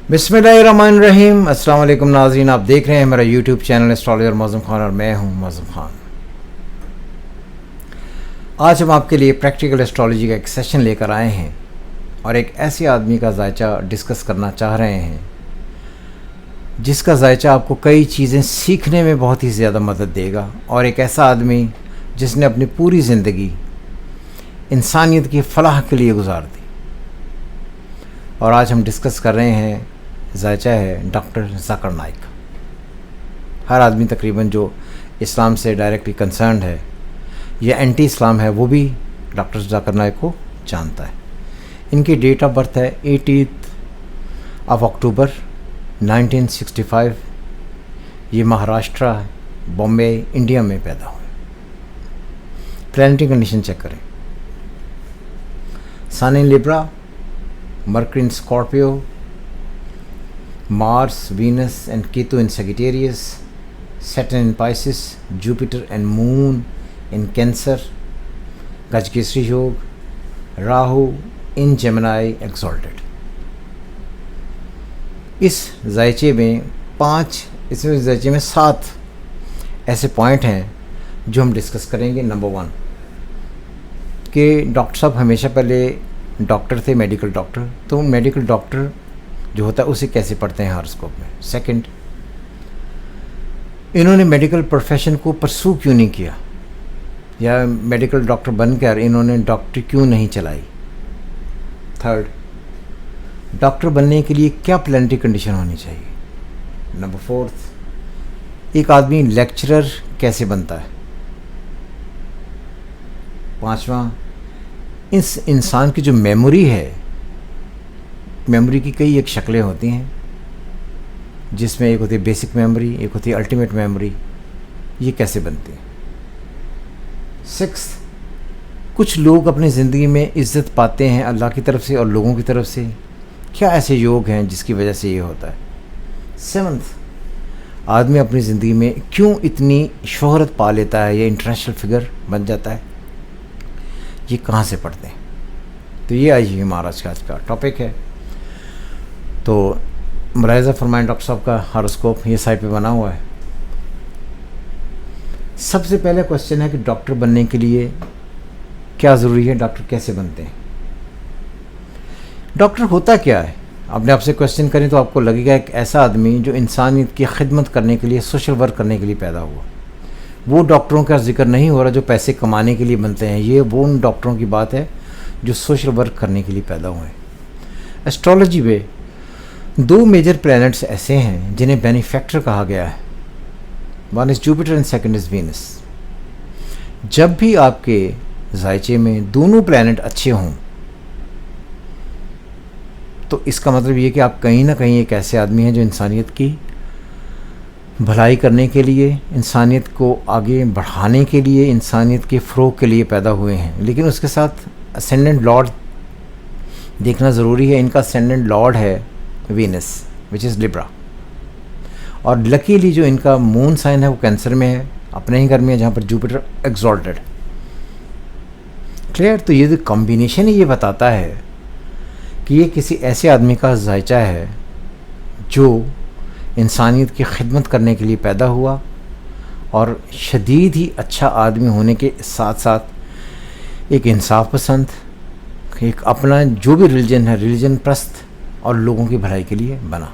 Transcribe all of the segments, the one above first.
बिस्मिल्लाहिर्रहमानिर्रहीम। अस्सलाम वालेकुम नाज़रीन, आप देख रहे हैं मेरा YouTube channel astrologer Mauzam Khan और मैं हूं मौज़म खान। आज हम आपके लिए प्रैक्टिकल एस्ट्रोलॉजी का एक सेशन लेकर आए हैं और एक ऐसे आदमी का जायचा डिस्कस करना चाह रहे हैं जिसका जायचा आपको कई चीज़ें सीखने में बहुत ही ज़्यादा मदद देगा, और एक ऐसा आदमी जिसने अपनी पूरी ज़िंदगी इंसानियत की फ़लाह के लिए गुजार दी। और आज हम डिस्कस कर रहे हैं, जायचा है डॉक्टर जाकिर नाइक। हर आदमी तकरीबन जो इस्लाम से डायरेक्टली कंसर्न्ड है या एंटी इस्लाम है वो भी डॉक्टर जाकिर नाइक को जानता है। इनकी डेट ऑफ बर्थ है 18 अक्टूबर 1965। ये महाराष्ट्र बॉम्बे इंडिया में पैदा हुए। प्लैनेटरी कंडीशन चेक करें। सन इन Libra, Mercury in Scorpio, Mars, Venus and Ketu in Sagittarius, Saturn in Pisces, Jupiter and Moon in Cancer, Gajkesri Yog, Rahu in Gemini exalted। इस जायचे में इसमें जायचे में 7 ऐसे पॉइंट हैं जो हम डिस्कस करेंगे। नंबर 1 कि डॉक्टर साहब हमेशा पहले डॉक्टर थे, मेडिकल डॉक्टर, तो मेडिकल डॉक्टर जो होता है उसे कैसे पढ़ते हैं हॉरोस्कोप में। सेकंड, इन्होंने मेडिकल प्रोफेशन को परसू क्यों नहीं किया, या मेडिकल डॉक्टर बनकर इन्होंने डॉक्टरी क्यों नहीं चलाई। थर्ड, डॉक्टर बनने के लिए क्या प्लैनेटरी कंडीशन होनी चाहिए। नंबर 4, एक आदमी लेक्चरर कैसे बनता है। 5वां, इस इंसान की जो मेमोरी है, मेमोरी की कई एक शक्लें होती हैं, जिसमें एक होती है बेसिक मेमोरी, एक होती है अल्टीमेट मेमोरी। ये कैसे बनती है। 6, कुछ लोग अपनी ज़िंदगी में इज़्ज़त पाते हैं अल्लाह की तरफ से और लोगों की तरफ से। क्या ऐसे योग हैं जिसकी वजह से ये होता है। 7, आदमी अपनी ज़िंदगी में क्यों इतनी शोहरत पा लेता है या इंटरनेशनल फिगर बन जाता है, ये कहाँ से पढ़ते हैं। तो ये आज हमारा आज का टॉपिक है। तो मुलाहिज़ा फरमाएं डॉक्टर साहब का हॉरोस्कोप ये साइड पे बना हुआ है। सबसे पहला क्वेश्चन है कि डॉक्टर बनने के लिए क्या ज़रूरी है, डॉक्टर कैसे बनते हैं, डॉक्टर होता क्या है। अपने आप से क्वेश्चन करें तो आपको लगेगा एक ऐसा आदमी जो इंसानियत की खिदमत करने के लिए, सोशल वर्क करने के लिए पैदा हुआ। वो डॉक्टरों का जिक्र नहीं हो रहा जो पैसे कमाने के लिए बनते हैं, ये वो उन डॉक्टरों की बात है जो सोशल वर्क करने के लिए पैदा हुए हैं। एस्ट्रोलॉजी में 2 मेजर प्लैनेट्स ऐसे हैं जिन्हें बेनिफैक्टर कहा गया है। 1 is Jupiter and 2 is Venus. जब भी आपके जायचे में दोनों प्लैनेट अच्छे हों तो इसका मतलब ये कि आप कहीं ना कहीं एक ऐसे आदमी हैं जो इंसानियत की भलाई करने के लिए, इंसानियत को आगे बढ़ाने के लिए, इंसानियत के फ़रोग के लिए पैदा हुए हैं। लेकिन उसके साथ असेंडेंट लॉर्ड देखना ज़रूरी है। इनका असेंडेंट लॉर्ड है वीनस विच इज़ लिब्रा, और लकीली जो इनका मून साइन है वो कैंसर में है, अपने ही घर में है जहाँ पर जुपिटर एक्सॉल्टेड। क्लियर। तो ये जो कॉम्बिनेशन है ये बताता है कि ये किसी ऐसे आदमी का जायचा है जो इंसानियत की खिदमत करने के लिए पैदा हुआ, और शदीद ही अच्छा आदमी होने के साथ साथ एक इंसाफ पसंद, एक अपना जो भी रिलीजन है, रिलीजन प्रस्त और लोगों की भलाई के लिए बना।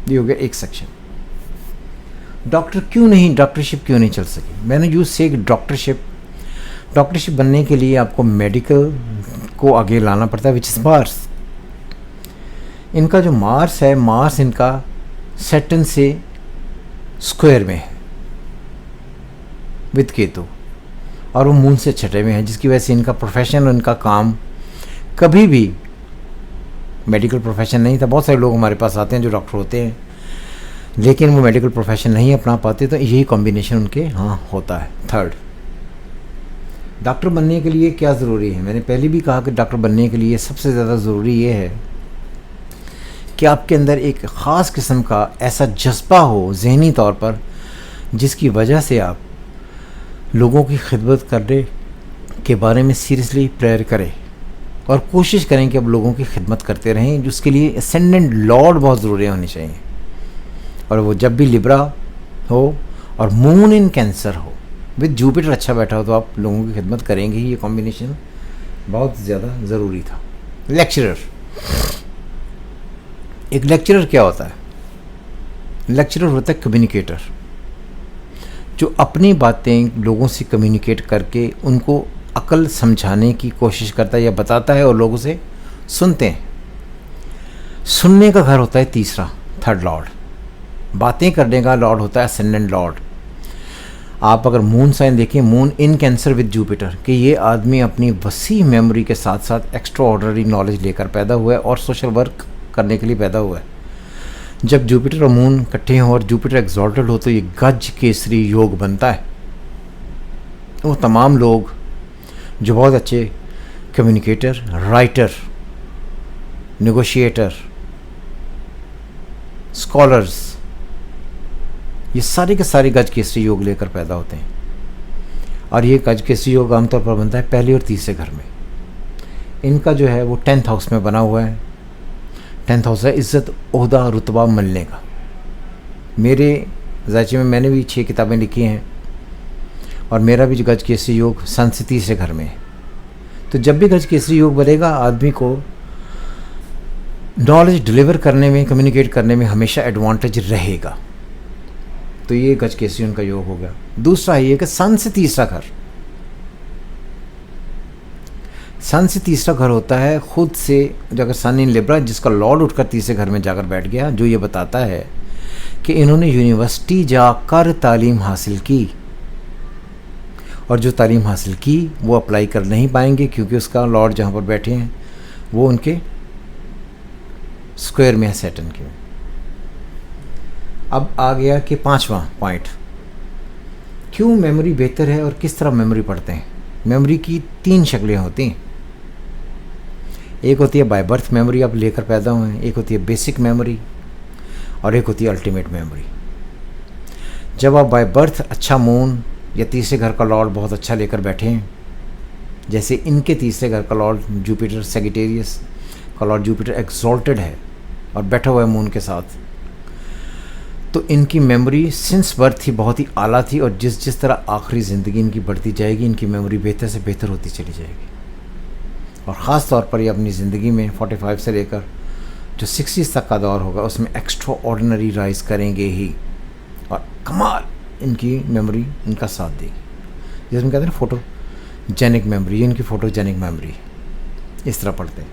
ये हो गया एक सेक्शन। डॉक्टरशिप क्यों नहीं चल सकी। मैंने यूज से डॉक्टरशिप बनने के लिए आपको मेडिकल को आगे लाना पड़ता है, विच इज़ मार्स। इनका जो मार्स है, मार्स इनका सैटर्न से स्क्वायर में है विद केतु, और वो मून से छठे में है, जिसकी वजह से इनका प्रोफेशन और इनका काम कभी भी मेडिकल प्रोफेशन नहीं था। बहुत सारे लोग हमारे पास आते हैं जो डॉक्टर होते हैं लेकिन वो मेडिकल प्रोफेशन नहीं अपना पाते, तो यही कॉम्बिनेशन उनके होता है। थर्ड, डॉक्टर बनने के लिए क्या ज़रूरी है। मैंने पहले भी कहा कि डॉक्टर बनने के लिए सबसे ज़्यादा ज़रूरी ये है कि आपके अंदर एक ख़ास किस्म का ऐसा जज्बा हो ज़हनी तौर पर, जिसकी वजह से आप लोगों की खिदमत करने के बारे में सीरियसली प्रेयर करें और कोशिश करें कि अब लोगों की खिदमत करते रहें। उसके लिए असेंडेंट लॉर्ड बहुत ज़रूरी होनी चाहिए, और वो जब भी लिब्रा हो और मून इन कैंसर हो विद जुपिटर अच्छा बैठा हो तो आप लोगों की खिदमत करेंगे ही। ये कॉम्बिनेशन बहुत ज़्यादा ज़रूरी था। लेक्चरर, एक लेक्चरर क्या होता है? लेक्चरर होता है कम्युनिकेटर, जो अपनी बातें लोगों से कम्युनिकेट करके उनको अकल समझाने की कोशिश करता है या बताता है और लोग उसे सुनते हैं। सुनने का घर होता है तीसरा, थर्ड लॉर्ड। बातें करने का लॉर्ड होता है असेंडेंट लॉर्ड। आप अगर मून साइन देखिए, moon in cancer with Jupiter, कि ये आदमी अपनी वसी मेमोरी के साथ साथ एक्स्ट्रा ऑर्डिनरी नॉलेज लेकर पैदा हुआ है और सोशल वर्क करने के लिए पैदा हुआ है। जब जुपिटर और मून इकट्ठे हों और जुपिटर एक्सॉल्टेड हो तो ये गज केसरी योग बनता है। वो तमाम लोग जो बहुत अच्छे कम्युनिकेटर, राइटर, नेगोशिएटर, स्कॉलर्स, ये सारे के सारे गज केसरी योग लेकर पैदा होते हैं। और ये गज केसरी योग आमतौर पर बनता है पहले और तीसरे घर में। इनका जो है वो 10th हाउस में बना हुआ है। 10th हाउस है इज़्ज़त, ओहदा, रुतबा मिलने का। मेरे जायचे में मैंने भी 6 किताबें लिखी हैं और मेरा भी गज केसरी योग सन से तीसरे घर में है। तो जब भी गज केसरी योग बनेगा, आदमी को नॉलेज डिलीवर करने में, कम्युनिकेट करने में हमेशा एडवांटेज रहेगा। तो ये गज केसरी उनका योग हो गया। दूसरा है ये कि सन से तीसरा घर, सन से तीसरा घर होता है खुद से, अगर सन इन लिब्रा जिसका लॉर्ड उठकर तीसरे घर में जाकर बैठ गया, जो ये बताता है कि इन्होंने यूनिवर्सिटी जाकर तालीम हासिल की और जो तालीम हासिल की वो अप्लाई कर नहीं पाएंगे क्योंकि उसका लॉर्ड जहाँ पर बैठे हैं वो उनके स्क्वायर में है, सैटर्न के। अब आ गया कि 5वां पॉइंट, क्यों मेमोरी बेहतर है और किस तरह मेमोरी पढ़ते हैं। मेमोरी की 3 शक्लें होती हैं। एक होती है बाय बर्थ मेमोरी, आप लेकर पैदा हुए हैं। एक होती है बेसिक मेमोरी और एक होती है अल्टीमेट मेमोरी। जब आप बाय बर्थ अच्छा मून या तीसरे घर का लॉर्ड बहुत अच्छा लेकर बैठे हैं, जैसे इनके तीसरे घर का लॉर्ड जुपिटर, सेजिटेरियस का लॉर्ड जुपिटर एक्सॉल्टेड है और बैठा हुआ है मून के साथ, तो इनकी मेमोरी सिंस बर्थ ही बहुत ही आला थी और जिस जिस तरह आखिरी ज़िंदगी इनकी बढ़ती जाएगी, इनकी मेमोरी बेहतर से बेहतर होती चली जाएगी। और ख़ास तौर पर ये अपनी ज़िंदगी में 45 से लेकर जो 60 तक का दौर होगा उसमें एक्स्ट्रा ऑर्डिनरी राइज करेंगे ही और कमाल इनकी मेमोरी इनका साथ देगी। जिसमें कहते हैं ना फोटोजेनिक मेमोरी, इनकी फोटोजेनिक मेमोरी, इस तरह पढ़ते हैं।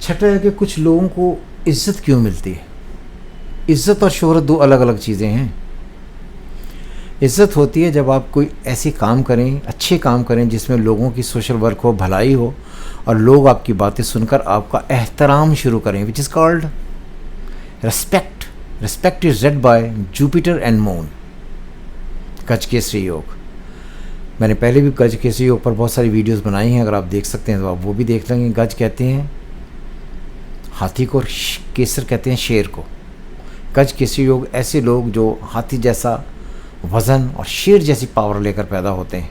छठा है कि कुछ लोगों को इज़्ज़त क्यों मिलती है। इज़्ज़त और शोहरत 2 अलग अलग चीज़ें हैं। इज़्ज़त होती है जब आप कोई ऐसे काम करें, अच्छे काम करें जिसमें लोगों की सोशल वर्क हो, भलाई हो और लोग आपकी बातें सुनकर आपका एहतराम शुरू करें, which is called respect. Respect is red bye Jupiter and moon. गज केसरी योग, मैंने पहले भी गज केसरी योग पर बहुत सारी वीडियोस बनाई हैं, अगर आप देख सकते हैं तो आप वो भी देख लेंगे। गज कहते हैं हाथी को और केसर कहते हैं शेर को। गज केसरी योग ऐसे लोग जो हाथी जैसा वज़न और शेर जैसी पावर लेकर पैदा होते हैं।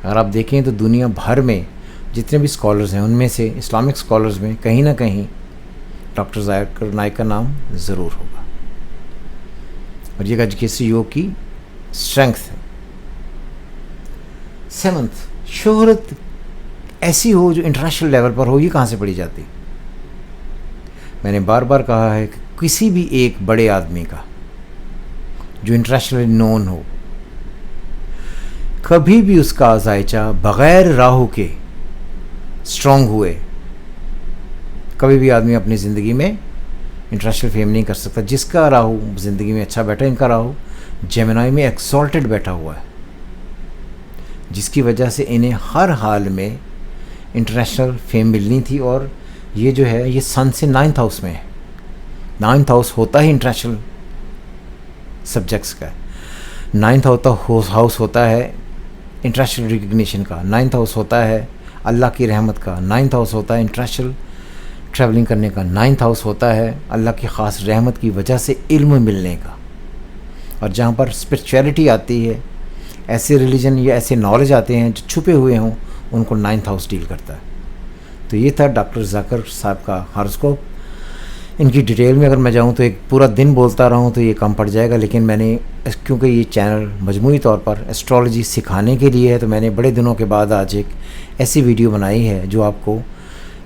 अगर आप देखें तो दुनिया भर में जितने भी स्कॉलर्स हैं उनमें से इस्लामिक स्कॉलर्स में कहीं ना कहीं डॉक्टर जाकिर नाइक का नाम ज़रूर होगा और ये गज केसरी योग की स्ट्रेंथ है। 7th, शोहरत ऐसी हो जो इंटरनेशनल लेवल पर हो, ये कहाँ से पढ़ी जाती। मैंने बार बार कहा है कि किसी भी एक बड़े आदमी का जो इंटरनेशनली नोन हो, कभी भी उसका जायचा बग़ैर राहु के स्ट्रॉन्ग हुए कभी भी आदमी अपनी ज़िंदगी में इंटरनेशनल फेम नहीं कर सकता। जिसका राहु ज़िंदगी में अच्छा बैठा, इनका राहु जेमिनी में एक्सॉल्टेड बैठा हुआ है, जिसकी वजह से इन्हें हर हाल में इंटरनेशनल फेम मिलनी थी। और ये जो है ये सन से 9th हाउस में है। 9th हाउस होता ही इंटरनेशनल सब्जेक्ट्स का। 9th हाउस होता है इंटरनेशनल रिकग्निशन का। 9th हाउस होता है अल्लाह की रहमत का। 9th हाउस होता है इंटरनेशनल ट्रैवलिंग करने का। 9th हाउस होता है अल्लाह की ख़ास रहमत की वजह से इल्म मिलने का। और जहाँ पर स्पिरिचुअलिटी आती है, ऐसे रिलीजन या ऐसे नॉलेज आते हैं जो छुपे हुए हों, उनको 9th हाउस डील करता है। तो ये था डॉक्टर जाकिर साहब का हॉरोस्कोप। इनकी डिटेल में अगर मैं जाऊँ तो एक पूरा दिन बोलता रहूँ तो ये कम पड़ जाएगा, लेकिन मैंने क्योंकि ये चैनल मजमूई तौर पर एस्ट्रोलॉजी सिखाने के लिए है, तो मैंने बड़े दिनों के बाद आज एक ऐसी वीडियो बनाई है जो आपको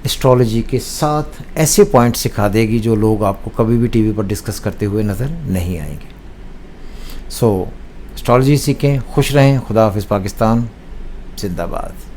एस्ट्रोलॉजी के साथ ऐसे पॉइंट सिखा देगी जो लोग आपको कभी भी टीवी पर डिस्कस करते हुए नज़र नहीं आएंगे। सो एस्ट्रोलॉजी सीखें, खुश रहें। खुदा हाफिज़। पाकिस्तान जिंदाबाद।